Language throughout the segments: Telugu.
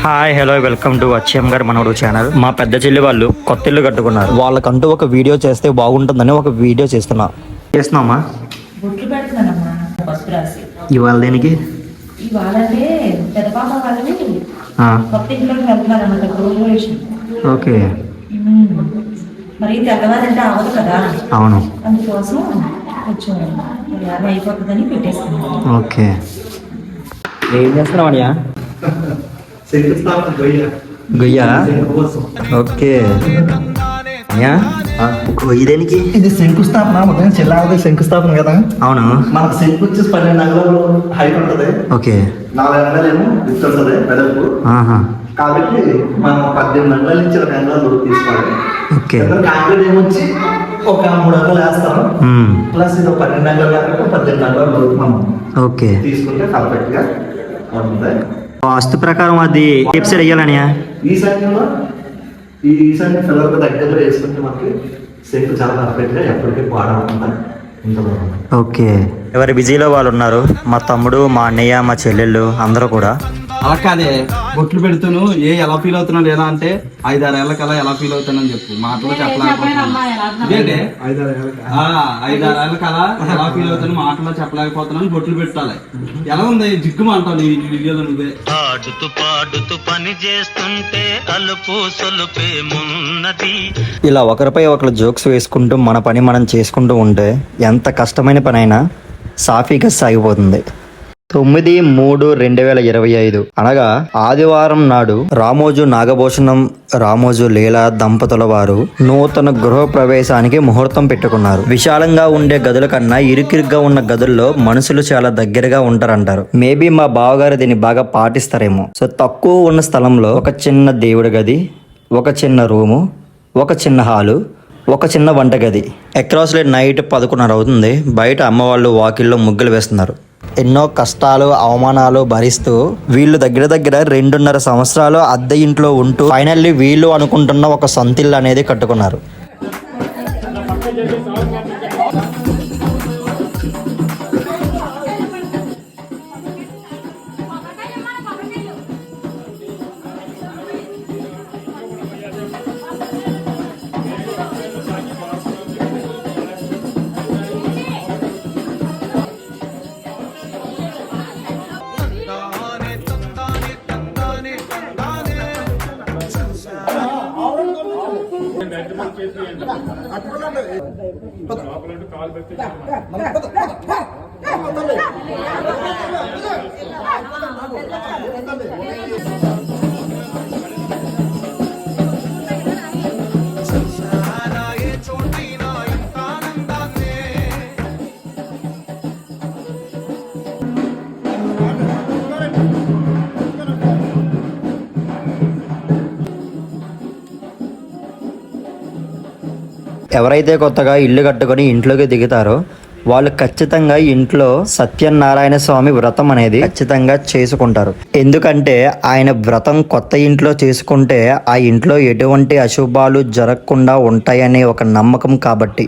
హాయ్ హలో వెల్కమ్ టు అచ్చం గారు మనోడు ఛానల్. మా పెద్ద చెల్లి వాళ్ళు కొత్త ఇల్లు కట్టుకున్నారు. వాళ్ళకంటూ ఒక వీడియో చేస్తే బాగుంటుందని ఒక వీడియో చేస్తున్నామా. బొట్లు పెడుతున్నానమ్మా పసుపు రాసి. ఇవాళ దేనికి? ఇవాళంటే పెద్ద పాప వాళ్ళని కొత్త ఇంట్లోకి వెళ్తున్నారన్నమాట గృహప్రవేశం. ఓకే. మరి తెల్లవారంటే అవ్వదు కదా. అవును. అందుకోసం కొంచెం యాభై అయిపోతుందని పెట్టేస్తున్నాను. ఓకే. ఏం చేస్తున్నావు అనియా? గొయ్యా. ఓకే. ఇదేనికి? ఇది శంకుస్థాపన. మొత్తం చెల్లాది శంకుస్థాపన కదా. అవును. మనకు శంకు వచ్చేసి 12 అంగుళాలు హైట్ ఉంటుంది. ఓకే. 4 అంగుళాలేమో విత్ ఉంటుంది వెడల్పు. కాబట్టి మనం 18 అంగుళాల నుంచి 1 అంగుళాలు తీసుకోవాలి. ఓకే. కాంక్రీట్ ఏమొచ్చి ఒక 3 అంగుళాలు వేస్తాం. ప్లస్ ఇది 12 అంగుళాలు కాకుండా 18 అంగుళాలు మనం ఓకే తీసుకుంటే పర్ఫెక్ట్ గా ఉంటుంది. వాస్తు ప్రకారం అది టిప్స్ వేయాలనియా? ఈశాన్య పిల్లల దగ్గరలో వేసుకుంటే మనకి సెంకు చాలా పర్ఫెక్ట్ గా ఎప్పటికీ పాడకుండా ఉంటుంది. ఓకే. ఎవరి బిజీలో వాళ్ళు ఉన్నారు. మా తమ్ముడు, మా అన్నయ్య, మా చెల్లెళ్ళు అందరూ కూడా. అలా కాదే, బొట్లు పెడుతును ఎలా ఫీల్ అవుతున్నాడు ఎలా అంటే 5-6 ఏళ్ళ కల్లా ఎలా ఫీల్ అవుతానని చెప్పు. మాటలో చెప్పలేకపోతున్నాను. 5-6 ఏళ్ళ కల్లా ఎలా ఫీల్ అవుతాను మాటలో చెప్పలేకపోతున్నాను. బొట్లు పెట్టాలి. ఎలా ఉంది జిగ్గుమ అంటావు నీ వీడియోలో నువ్వే. ఆడుతూ పాడుతూ పని చేస్తుంటే అలుపు సొలుపేమున్నది. ఇలా ఒకరిపై ఒకరు జోక్స్ వేసుకుంటూ మన పని మనం చేసుకుంటూ ఉంటే ఎంత కష్టమైన పని అయినా సాఫీగా సాగిపోతుంది. 9/3/2025 అనగా ఆదివారం నాడు రామోజు నాగభూషణం, రామోజు లీలా దంపతుల వారు నూతన గృహ ప్రవేశానికి ముహూర్తం పెట్టుకున్నారు. విశాలంగా ఉండే గదుల కన్నా ఇరుకిరుగ్గా ఉన్న గదుల్లో మనుషులు చాలా దగ్గరగా ఉంటారంటారు. మేబీ మా బావగారు దీన్ని బాగా పాటిస్తారేమో. సో తక్కువ ఉన్న స్థలంలో ఒక చిన్న దేవుడి గది, ఒక చిన్న రూము, ఒక చిన్న హాలు, ఒక చిన్న వంటగది. అక్రాస్లే నైట్ 11:30 అవుతుంది. బయట అమ్మవాళ్ళు వాకిల్లో ముగ్గులు వేస్తున్నారు. ఎన్నో కష్టాలు అవమానాలు భరిస్తూ వీళ్ళు దగ్గర 2.5 సంవత్సరాలు అద్దె ఇంట్లో ఉంటూ ఫైనల్లీ వీళ్ళు అనుకుంటున్న ఒక సొంత ఇల్లు అనేది కట్టుకున్నారు. ఎవరైతే కొత్తగా ఇల్లు కట్టుకొని ఇంట్లోకి దిగుతారో వాళ్ళు ఖచ్చితంగా ఇంట్లో సత్యనారాయణ స్వామి వ్రతం అనేది ఖచ్చితంగా చేసుకుంటారు. ఎందుకంటే ఆయన వ్రతం కొత్త ఇంట్లో చేసుకుంటే ఆ ఇంట్లో ఎటువంటి అశుభాలు జరగకుండా ఉంటాయనే ఒక నమ్మకం కాబట్టి.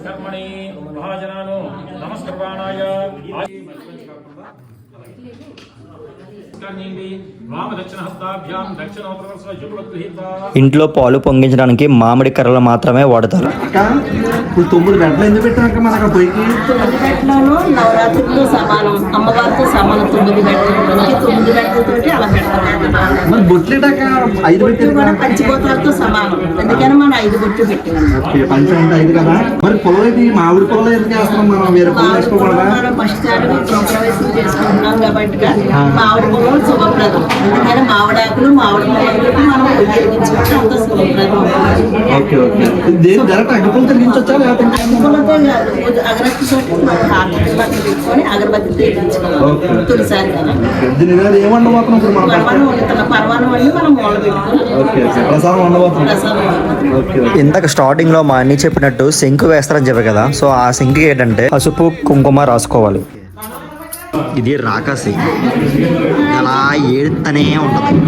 కర్మణి మహాజనాను నమస్కృత ఇంట్లో పాలు పొంగించడానికి మామిడి కర్రలు మాత్రమే వాడతారు. అక్క ఇప్పుడు 9 గంటలు ఎందుకు పెట్టాక మనకు పొయ్యికి 9 గంటలను నవరాత్రులతో సమానం, అమ్మవారితో సమానం. 9 గంటలకి 9 గంటలతోటి అలా పెట్టాలి. మరి బొట్లేటాక 5 బొట్లు కూడా పంచిపోతాలతో సమానం, అందుకని మనం 5 బొట్లు పెట్టాము. పంచం అంటే 5 కదా. మరి పొలం అయితే మామిడి పొలం ఎందుకు వేస్తున్నాం మనం? వేరే పొలం వేసుకోకూడదా? మనం ఫస్ట్ ప్రవేశం చేసుకుంటున్నాం కాబట్టి మామిడి పొలం శుభప్రదం, అందుకని మామిడాకులు మామిడి పొలం మనం ఉపయోగించుకుంటే అంత శుభప్రదం. Okay okay. దేని డైరెక్ట్ అగ్గిపుల్ తగ్గించొచ్చా లేకపోతే అగ్గిపుల్లతో అగరత్తి తోటి మనం హారతి పెట్టుకొని అగరబత్తి తెగించుకోవాలి. తొలిసారి కదా దీని మీద ఏం వండబోతున్నాం ఇప్పుడు మనం? పరమాణం వండుతున్న పరమాణం వండి మనం మూల పెట్టుకోవాలి. Okay okay. ప్రసాదం వండబోతున్నాం. ప్రసాదం వండుతున్నాం. Okay okay. ఇందాక స్టార్టింగ్ లో మా అన్ని చెప్పినట్టు శంకు వేస్తారని చెప్పారు కదా, సో ఆ శంకు ఏంటంటే పసుపు కుంకుమ రాసుకోవాలి. ఇది రాకాసి అలా ఏడుతనే ఉంటది.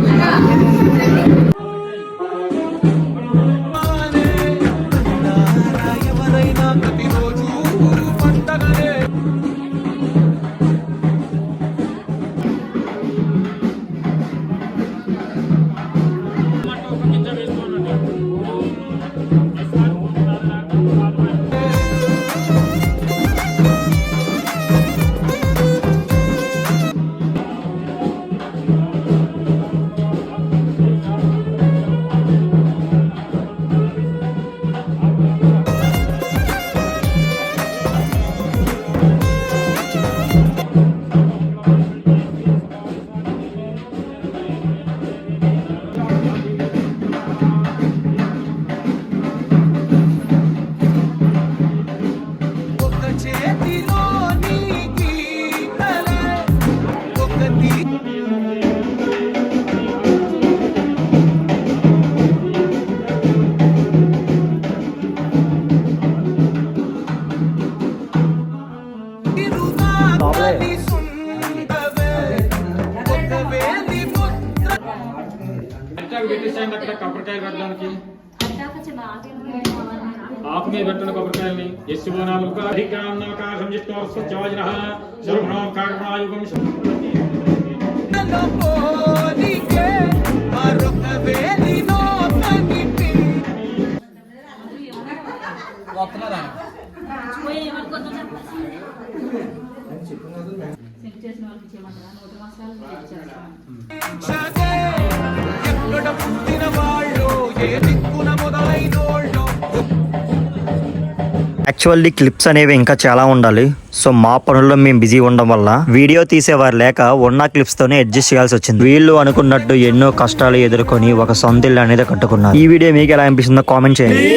అక్కడ కొబ్బరికాయ పెట్టడానికి ఆకు మీద పెట్టండి కొబ్బరికాయని. అధికారం చెప్తారు యాక్చువల్లీ క్లిప్స్ అనేవి ఇంకా చాలా ఉండాలి. సో మా పనుల్లో మేము బిజీ ఉండడం వల్ల వీడియో తీసేవారు లేక ఉన్న క్లిప్స్ తోనే అడ్జస్ట్ చేయాల్సి వచ్చింది. వీళ్ళు అనుకున్నట్టు ఎన్నో కష్టాలు ఎదుర్కొని ఒక సొంత ఇల్లు అనేది కట్టుకున్నారు. ఈ వీడియో మీకు ఎలా అనిపిస్తుందో కామెంట్ చేయండి.